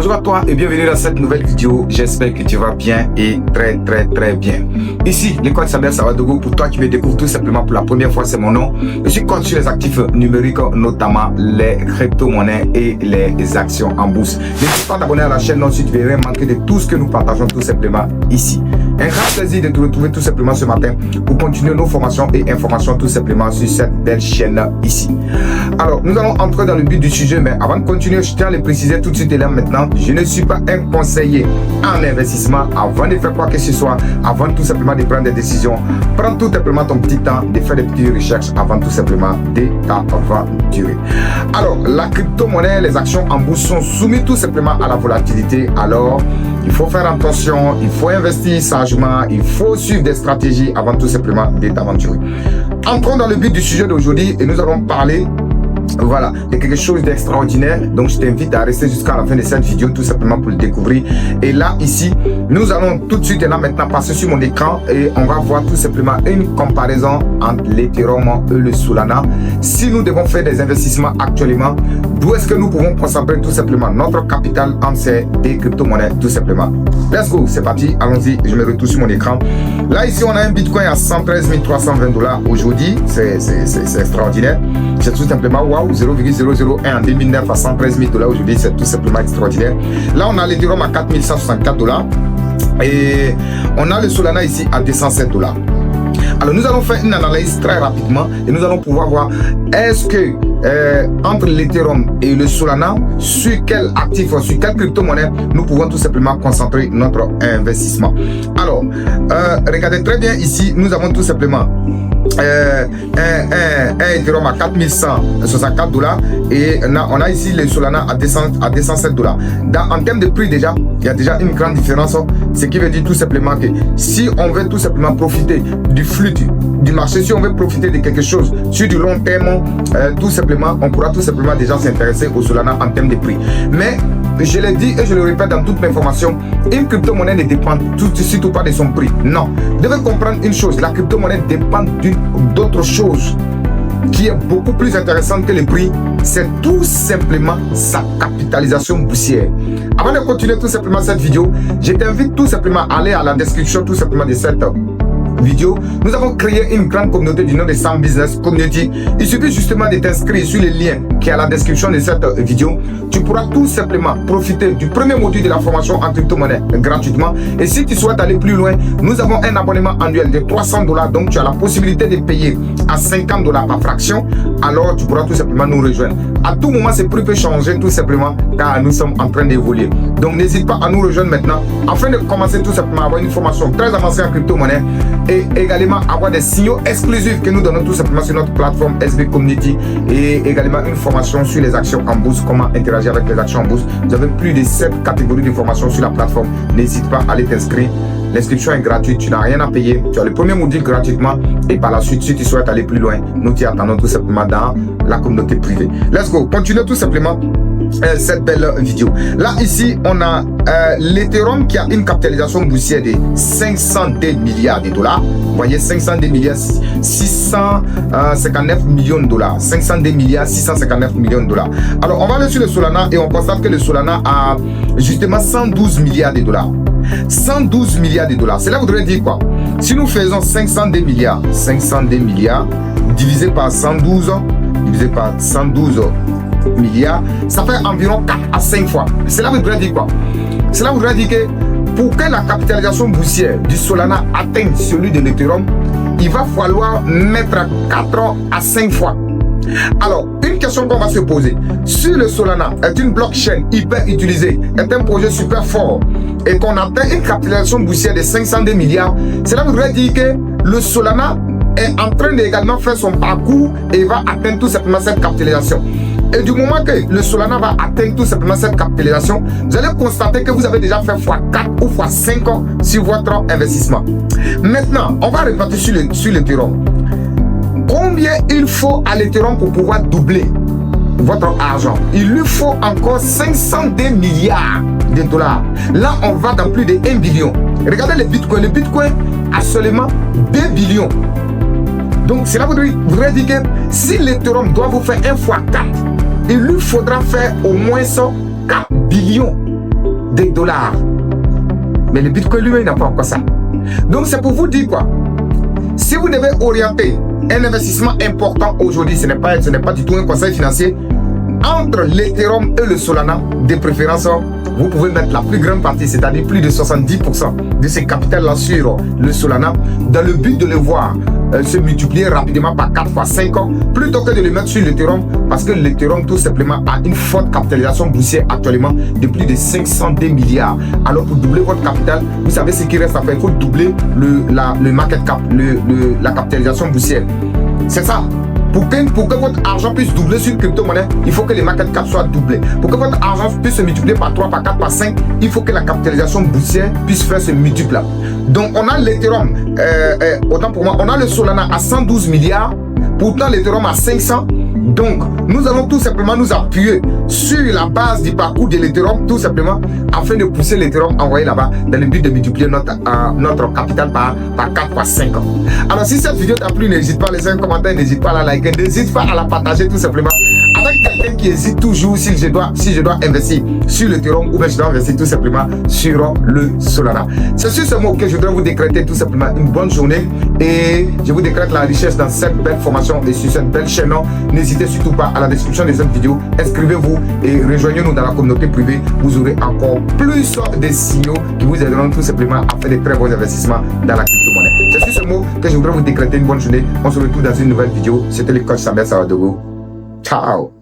Bonjour à toi et bienvenue dans cette nouvelle vidéo. J'espère que tu vas bien et très bien. Ici, l'école Samuel Savadogo, pour toi qui me découvres tout simplement pour la première fois, c'est mon nom. Je suis coach sur les actifs numériques, notamment les crypto-monnaies et les actions en bourse. N'hésite pas à t'abonner à la chaîne, non, si tu ne veux rien manquer de tout ce que nous partageons tout simplement ici. Un grand plaisir de te retrouver tout simplement ce matin pour continuer nos formations et informations tout simplement sur cette belle chaîne ici. Alors, nous allons entrer dans le but du sujet, mais avant de continuer, je tiens à le préciser tout de suite et là maintenant, je ne suis pas un conseiller en investissement. Avant de faire quoi que ce soit, avant tout simplement de prendre des décisions, prends tout simplement ton petit temps de faire des petites recherches avant tout simplement de t'aventurer. Alors, la crypto-monnaie, les actions en bourse sont soumises tout simplement à la volatilité. Alors, il faut faire attention, il faut investir sagement, il faut suivre des stratégies avant tout simplement de t'aventurer. Entrons dans le but du sujet d'aujourd'hui et nous allons parler de quelque chose d'extraordinaire. Donc je t'invite à rester jusqu'à la fin de cette vidéo tout simplement pour le découvrir. Et là ici, nous allons tout de suite et là maintenant passer sur mon écran et on va voir tout simplement une comparaison entre l'Ethereum et le Solana. Si nous devons faire des investissements actuellement, d'où est-ce que nous pouvons concentrer tout simplement notre capital en ces deux crypto-monnaies tout simplement. Let's go, c'est parti, allons-y, je me retrouve sur mon écran. Là ici, on a un Bitcoin à 113 320 $ aujourd'hui, c'est extraordinaire. C'est tout simplement wow, 0,001 en 2009 à 113 000 $ aujourd'hui, c'est tout simplement extraordinaire. Là, on a l'Ethereum à 4164 $ et on a le Solana ici à 207 $. Alors, nous allons faire une analyse très rapidement et nous allons pouvoir voir est-ce que entre l'Ethereum et le Solana, sur quel actif, sur quelle crypto-monnaie nous pouvons tout simplement concentrer notre investissement. Alors, regardez très bien ici, nous avons tout simplement un Ethereum à 4164 $ et on a ici le Solana à 207 $. En termes de prix déjà, il y a déjà une grande différence, ce qui veut dire tout simplement que si on veut tout simplement profiter du flux du marché, si on veut profiter de quelque chose sur du long terme, tout simplement, on pourra tout simplement déjà s'intéresser au Solana en termes de prix. Mais je l'ai dit et je le répète dans toutes mes formations, une crypto-monnaie ne dépend surtout pas de son prix. Non, vous devez comprendre une chose, la crypto-monnaie dépend d'autre chose qui est beaucoup plus intéressante que le prix, c'est tout simplement sa capitalisation boursière. Avant de continuer tout simplement cette vidéo, je t'invite tout simplement à aller à la description tout simplement de cette vidéo. Nous avons créé une grande communauté du nom de Sam Business Community. Il suffit justement de t'inscrire sur le lien qui est à la description de cette vidéo. Tu pourras tout simplement profiter du premier module de la formation en crypto-monnaie gratuitement. Et si tu souhaites aller plus loin, nous avons un abonnement annuel de 300 $. Donc tu as la possibilité de payer à 50 $ par fraction. Alors tu pourras tout simplement nous rejoindre. À tout moment, ce prix peut changer tout simplement car nous sommes en train d'évoluer. Donc n'hésite pas à nous rejoindre maintenant afin de commencer tout simplement à avoir une formation très avancée en crypto-monnaie et également avoir des signaux exclusifs que nous donnons tout simplement sur notre plateforme SB Community et également une formation sur les actions en bourse, comment interagir avec les actions en bourse. Vous avez plus de 7 catégories de formations sur la plateforme. N'hésite pas à aller t'inscrire. L'inscription est gratuite, tu n'as rien à payer. Tu as le premier module gratuitement et par la suite, si tu souhaites aller plus loin, nous t'y attendons tout simplement dans la communauté privée. Let's go, continuez tout simplement cette belle vidéo. Là ici on a l'Ethereum qui a une capitalisation boursière de 502 milliards de $. Vous voyez, 502 milliards 659 millions de $, 502 milliards 659 millions de $. Alors on va aller sur le Solana et on constate que le Solana a justement 112 milliards de $. 112 milliards de $. Cela voudrait dire quoi? Si nous faisons 502 milliards divisé par 112 milliards, ça fait environ 4 à 5 fois. Cela voudrait dire quoi? Cela voudrait dire que pour que la capitalisation boursière du Solana atteigne celui de l'Ethereum, il va falloir mettre 4 à 5 fois. Alors, une question qu'on va se poser, si le Solana est une blockchain hyper utilisée, est un projet super fort et qu'on atteint une capitalisation boursière de 502 milliards, cela voudrait dire que le Solana est en train d'également faire son parcours et va atteindre tout simplement cette capitalisation. Et du moment que le Solana va atteindre tout simplement cette capitalisation, vous allez constater que vous avez déjà fait x4 ou x5 sur votre investissement. Maintenant, on va repartir sur l'Ethereum. Combien il faut à l'Ethereum pour pouvoir doubler votre argent? Il lui faut encore 502 milliards de $. Là, on va dans plus de 1 billion. Regardez le Bitcoin. Le Bitcoin a seulement 2 billions. Donc, cela voudrait dire que si l'Ethereum doit vous faire 1 x 4, il lui faudra faire au moins 4 billions des dollars. Mais le Bitcoin lui-même n'a pas encore ça. Donc c'est pour vous dire quoi? Si vous devez orienter un investissement important aujourd'hui, ce n'est pas du tout un conseil financier, entre l'Ethereum et le Solana, de préférence, vous pouvez mettre la plus grande partie, c'est-à-dire plus de 70% de ces capitales-là sur le Solana, dans le but de les voir se multiplier rapidement par 4 fois 5 ans, plutôt que de les mettre sur l'Ethereum, parce que l'Ethereum tout simplement a une forte capitalisation boursière actuellement de plus de 502 milliards. Alors pour doubler votre capital, vous savez ce qui reste à faire, il faut doubler le market cap, la capitalisation boursière. C'est ça. Pour que votre argent puisse doubler sur une crypto-monnaie, il faut que les market cap soient doublés. Pour que votre argent puisse se multiplier par 3, par 4, par 5, il faut que la capitalisation boursière puisse faire ce multiple-là. Donc on a l'Ethereum, autant pour moi, on a le Solana à 112 milliards, pourtant l'Ethereum à 500. Donc nous allons tout simplement nous appuyer sur la base du parcours de l'Ethereum, tout simplement, afin de pousser l'Ethereum envoyé là-bas dans le but de multiplier notre capital par 4 par 5 ans. Alors si cette vidéo t'a plu, n'hésite pas à laisser un commentaire, n'hésite pas à la liker, n'hésite pas à la partager tout simplement avec quelqu'un qui hésite toujours si je dois investir sur l'Ethereum ou bien je dois investir tout simplement sur le Solana. C'est sur ce mot que je voudrais vous décréter tout simplement une bonne journée et je vous décrète la richesse dans cette belle formation et sur cette belle chaîne. N'hésitez surtout pas à la description de cette vidéo, inscrivez-vous et rejoignez-nous dans la communauté privée. Vous aurez encore plus de signaux qui vous aideront tout simplement à faire de très bons investissements dans la crypto-monnaie. C'est sur ce mot que je voudrais vous décréter une bonne journée. On se retrouve dans une nouvelle vidéo. C'était le coach Samuel Sawadogo. Ciao.